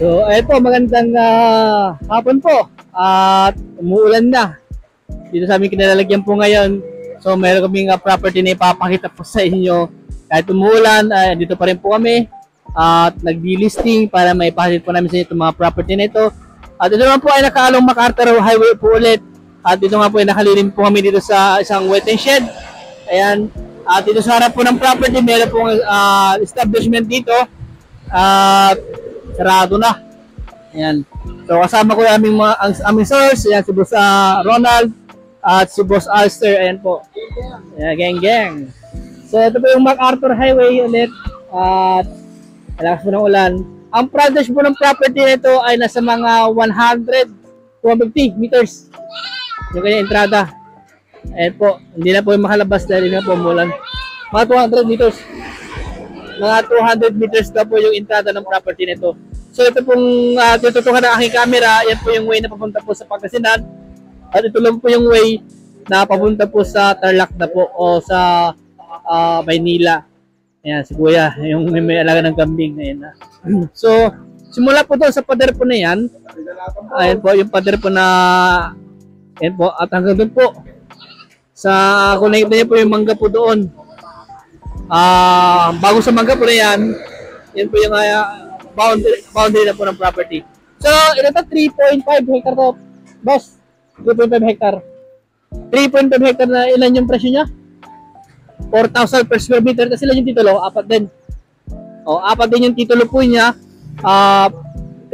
So, ayun po, magandang hapon po. At umuulan na. Dito sa aming kinalalagyan po ngayon. So, meron kaming property na ipapakita po sa inyo. Kahit umuulan, dito pa rin po kami. At nag-delisting para maipakita po namin sa inyo itong mga property na ito. At ito naman po ay nakaalong MacArthur Highway po ulit. At dito nga po ay nakalilim po kami dito sa isang waiting shed. Ayan. At dito sa harap po ng property, meron pong establishment dito. At sarado na. Ayan. So kasama ko yung aming source. Ayan, si Boss Ronald at si Boss Alster. Ayan po. Ayan, gang. So ito po yung MacArthur Highway ulit. At malakas po ng ulan. Ang frontage po ng property nito ay nasa mga 150 meters. Yung kanya entrada. Ayan po. Hindi na po yung makalabas dahil na po umulan. Mga 200 meters. Mga 200 meters na po yung entrada ng property nito. So ito pong tututukan ng aking camera, yan po yung way na papunta po sa Pangasinan. At ito lang po yung way na papunta po sa Tarlac na po o sa Maynila. Ayan, si Kuya, yung may alaga ng kambing. Ayan na. So, simula po doon sa pader po na yan. Ayan po, yung pader po na ayan po, at hanggang doon po sa kung nakita niyo po yung mangga po doon. Bago sa mangga po na yan po yung boundary na po ng property. So, ito 3.5 hectare to. Boss, 3.5 hectare. 3.5 hectare na ilan yung presyo niya? 4,000 per square meter. Kasi ilan yung titulo? 4 din. O, 4 din yung titulo po niya. 3.5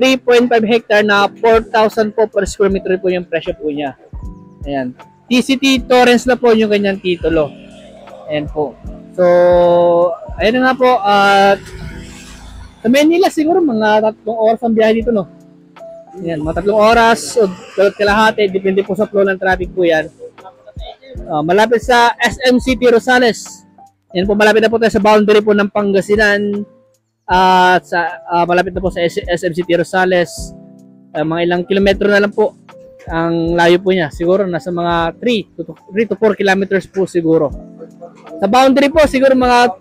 hectare na 4,000 po per square meter po yung presyo po niya. Ayan. TCT Torrens na po yung kanyang titulo. Ayan po. So, ayun na nga po. Sa Manila siguro mga 3 oras ang biyahe dito, no? Ayan, mga 3 oras o kalahati. Depende po sa flow ng traffic po yan. Malapit sa SM City Rosales. Ayan po, malapit na po tayo sa boundary po ng Pangasinan. At malapit na po sa SM City Rosales. Mga ilang kilometro na lang po ang layo po niya. Siguro nasa mga 3 to 4 kilometers po siguro. Sa boundary po siguro mga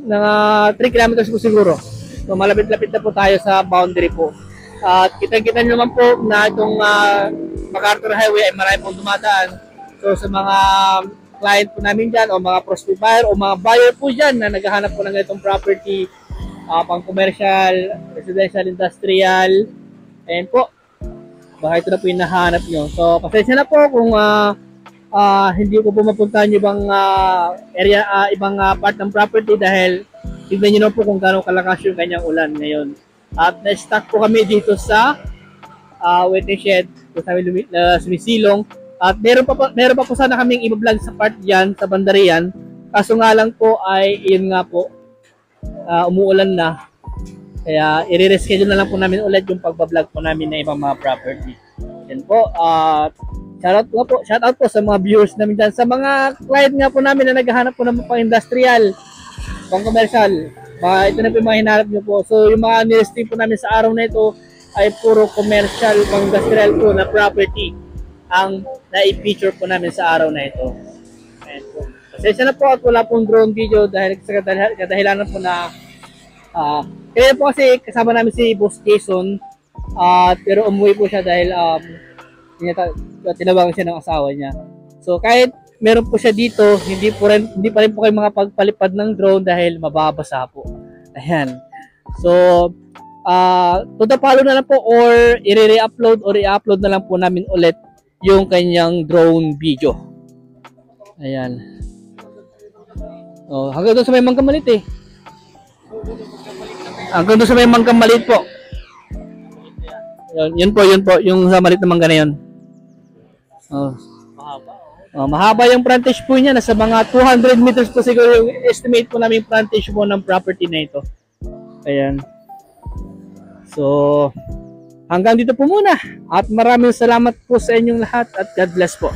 3 kilometers po siguro. So malapit-lapit na po tayo sa boundary po. At kita-kita nyo naman po na itong MacArthur Highway ay marami pong dumadaan. So sa mga client po namin dyan o mga prospective buyer o mga buyer po dyan na naghahanap po ng ganitong property, pang commercial, residential, industrial, ayan po. Baka ito na po yung nahanap nyo. So pasensya na po kung hindi ko po mapuntahan yung ibang area, ibang part ng property dahil tignan nyo na po kung gano'ng kalakas yung kanyang ulan ngayon. At na-stuck po kami dito sa waiting shed kung sa sumisilong. At meron pa po sana kaming i-vlog sa part dyan, sa bandarian. Kaso nga lang po ay yun nga po, umuulan na. Kaya i-reschedule na lang po namin ulit yung pagbablog po namin na ibang mga property. Yan po. Shoutout po sa mga viewers namin dyan. Sa mga client nga po namin na naghahanap po ng pang industrial, pang commercial. Ito na po yung mga hinarap nyo po. So yung mga nilisting po namin sa araw na ito ay puro commercial, pang industrial po na property ang na-feature po namin sa araw na ito. Ayan po. Pasensya na po at wala pong drone video dahil sa kadahilanan po na kaya po kasi kasama namin si Boss Jason pero umuwi po siya dahil tinawagan siya ng asawa niya. So kahit meron po siya dito, hindi pa rin po kayo mga pagpalipad ng drone dahil mababasa po. Ayan. So to the follow na lang po or i-re-upload or i-upload na lang po namin ulit yung kanyang drone video. Ayan. Oh, hanggang doon sa may manggang malit eh. Hanggang doon sa may manggang malit po. Yun po, yung sa malit na mangga na yun. Oh. Mahaba yung frontage po niya. Nasa mga 200 meters po siguro yung estimate po namin frontage po ng property na ito. Ayan. So, hanggang dito po muna. At maraming salamat po sa inyong lahat at God bless po.